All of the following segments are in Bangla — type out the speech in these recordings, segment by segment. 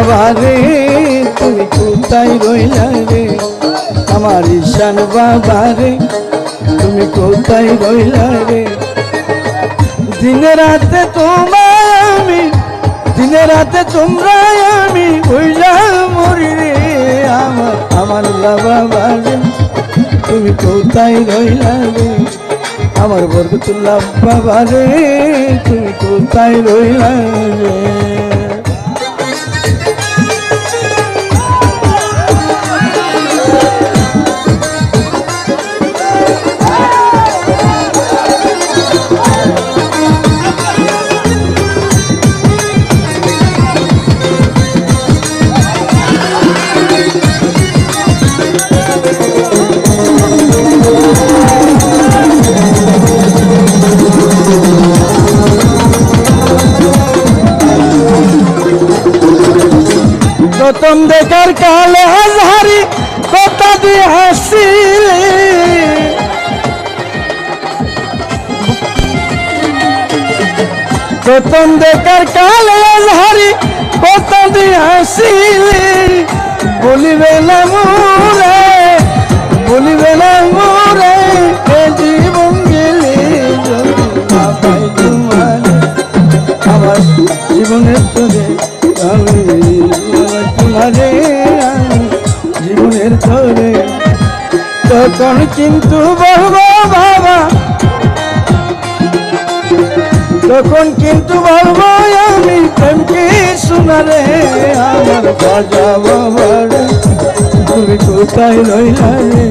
বাবা রে তুমি কোথায় রইলা রে, আমার ঈশান বাবা রে তুমি কোথায় রইলা রে। দিনে রাতে তোমায় আমি, দিনে রাতে তোমরা আমি হইলা মরি রে, আমার বাবা রে তুমি কোথায় রইলা রে, আমার বরকতুল্লাহ বাবা রে তুমি কোথায় রইলা রে। প্রথম দেখার কালে হাজারি কথা দিয়ে হাসিলে, প্রথম দেখার কালে হাজারি কথা দিয়ে হাসিলে, বলিবে না মোরে, বলিবে না মোরে এ জীবন গেলে আমার জীবনের তোরে তোমারে জীবনের তোরে, তখন কিন্তু বলবো বাবা, তখন কিন্তু বলবো আমি প্রেমকে শোনারে, আমার বাজা বাবা রে তুমি কোথায় রইলা রে,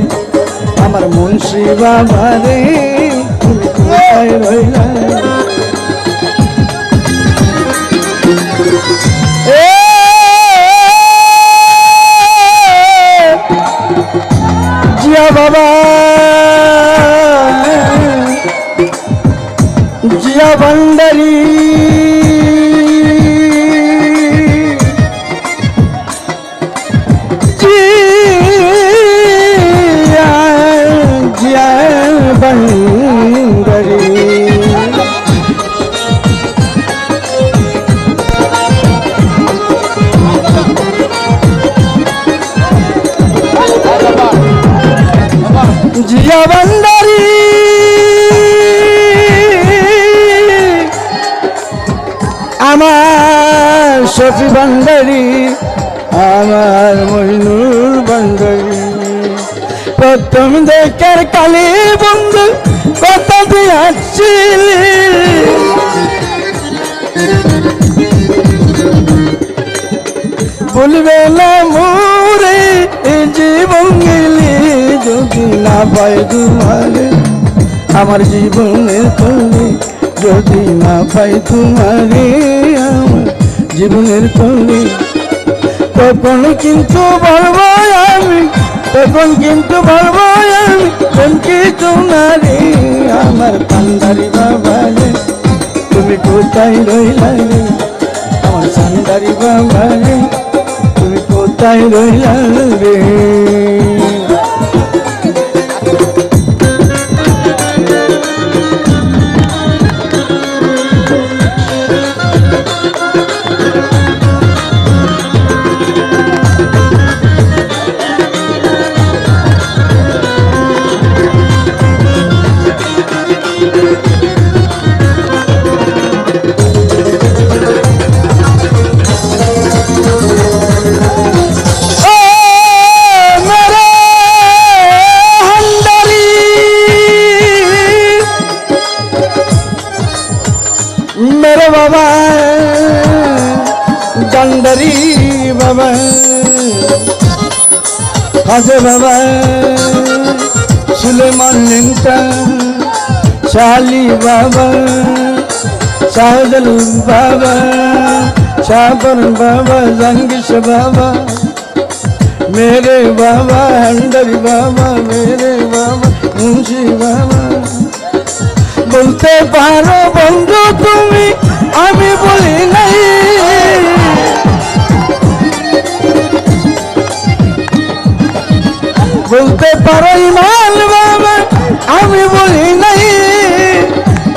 আমার মুন্সি বাবা রে তুমি কোথায় রইলা রে। জিয়া বাবা, জিয়া ভান্ডারি, জিয়া ভান্ডারি, জিয়া ভান্ডারি, আমার শফি ভান্ডারি, আমার মইনুল ভান্ডারি, প্রথম দেখার কালে বন্ধু কথা দিয়ে আসছিলি, বলবে না মোরে জীবন গেলে যদি না পাই তোমারে, আমার জীবনের তোরে যদি না পাই তোমারে, আমার জীবনের তোরে, তখন কিন্তু বলবো আমি, তখন কিন্তু বলবো আমি প্রেমকে তোমারে, আমার কান্দারি বাবা রে তুমি কোথায় রইলা রে, আমার সান্দারি বাবা রে তুমি কোথায় রইলা রে। मेरे बाबा गंडरी बाबा खासे बाबा सुलेमान लिंटा शाली बाबा शाहजल बाबा शाहपर बाबा जंगिश बाबा मेरे बाबा हंडरी बाबा मेरे बाबा मुंशी बाबा बोलते पारो बंधु तुमी आमी बोली नहीं बोलते पारो ईमान बाबा आमी बोली नहीं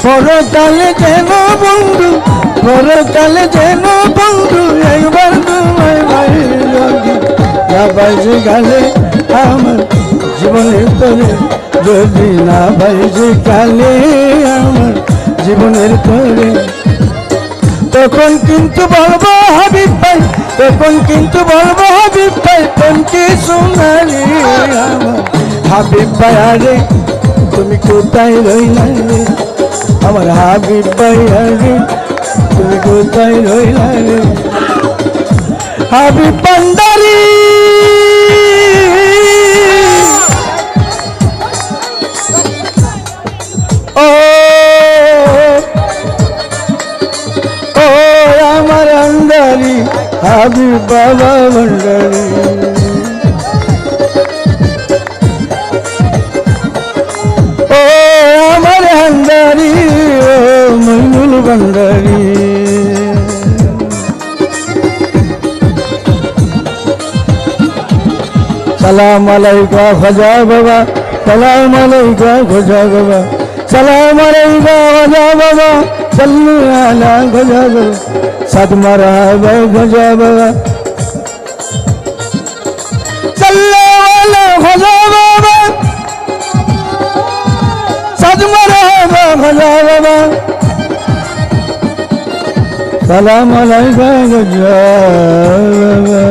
পরকালে যেন বন্ধু, পরকালে যেন বন্ধু একবার তোমায় বাইরে না বাইরে গেলে আমার জীবনের তরে, যদি না বাইরে গেলে আমার জীবনের তরে, তখন কিন্তু বলবো হাবিব ভাই, তখন কিন্তু বলবো হাবিব ভাই, প্রেমকে সোনালি আমার হাবিব ভাই। আরে তুমি কোথায় রইলা রে আমার হাবিব ভাই, আরে তুমি কোথায় রইলা রে হাবিব ভান্ডারি। ও ও আমার আন্দারি হাবিব বাবা ভান্ডারি। ও আমার ভান্ডারি, ও মইনুল ভান্ডারি। সালাম আলাইকা খাজা বাবা, সালাম আলাইকা খাজা বাবা, সালাম আলাইকা খাজা বাবা, সাল্লু আলা খাজা বাবা, সাদ মারহাবা খাজা বাবা, সাল্লু আলা খাজা বাবা, সাদ মারহাবা খাজা বাবা, সালাম আলাইকা খাজা বাবা।